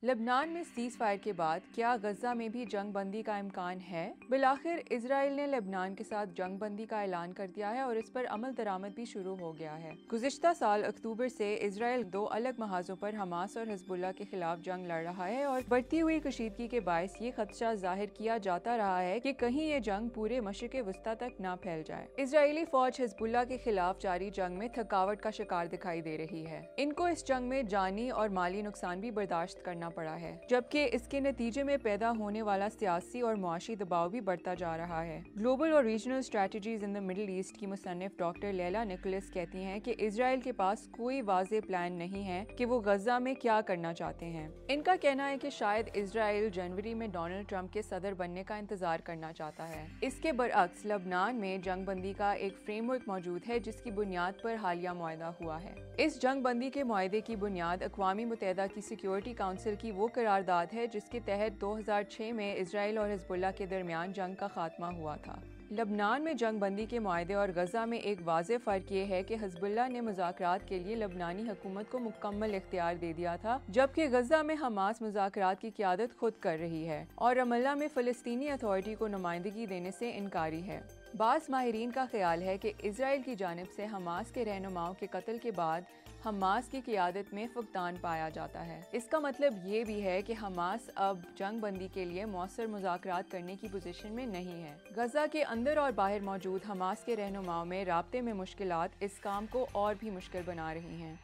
Lebanon में cease fire के बाद क्या गजा में भी जंग बंदी का इम्कान है? बिलाखिर इजराइल ने लेबनान के साथ जंग बंदी का ऐलान कर दिया है और इस पर अमल दरामद भी शुरू हो गया है। गुज़िश्ता साल अक्टूबर से इजराइल दो अलग महाजों पर हमास और हिजबुल्लाह के खिलाफ जंग लड़ रहा है और बढ़ती हुई कशीदगी के बायस ये खदशा जाहिर किया जाता रहा है कि कहीं ये जंग पूरे मशरिक़ वस्ता तक न फैल जाए। इजरायली फौज हिजबुल्लाह के खिलाफ जारी जंग में थकावट का शिकार दिखाई दे रही है। इनको इस जंग में जानी और माली नुकसान भी बर्दाश्त करना पड़ा है, जबकि इसके नतीजे में पैदा होने वाला सियासी और मुआशी दबाव भी बढ़ता जा रहा है। ग्लोबल और regional strategies in the middle east की मुसन्निफ डॉक्टर लैला निकोलस कहती हैं कि इजराइल के पास कोई वाज़ेह प्लान नहीं है कि वो गजा में क्या करना चाहते हैं। इनका कहना है कि शायद इजराइल जनवरी में डोनाल्ड ट्रंप के सदर बनने का इंतजार करना चाहता है। इसके बरअक्स लेबनान में जंग बंदी का एक फ्रेमवर्क मौजूद है जिसकी बुनियाद पर हालिया मुआहदा हुआ है। इस जंग बंदी के मुआहदे की बुनियाद अक़वामी मुत्तहिदा की सिक्योरिटी काउंसिल की वो करारदाद है जिसके तहत 2006 में इजराइल और हिजबुल्लाह के दरमियान जंग का खात्मा हुआ था। लेबनान में जंग बंदी के मुआहदे और गजा में एक वाज़ेह फ़र्क ये है कि हिजबुल्लाह ने मुज़ाकरात के लिए लेबनानी हुकूमत को मुकम्मल इख्तियार दे दिया था, जबकि गजा में हमास मुज़ाकरात की क़ियादत खुद कर रही है और रमल्ला में फ़लस्तीनी अथॉरिटी को नुमाइंदगी देने से इनकारी है। बाज़ माहिरीन का ख्याल है कि इजराइल की जानिब से हमास के रहनुमाओं के कत्ल के बाद हमास की क़ियादत में फुकदान पाया जाता है। इसका मतलब ये भी है कि हमास अब जंग बंदी के लिए मौसर मुज़ाकरात करने की पोजीशन में नहीं है। गजा के अंदर और बाहर मौजूद हमास के रहनुमाओं में राब्ते में मुश्किलात इस काम को और भी मुश्किल बना रही हैं।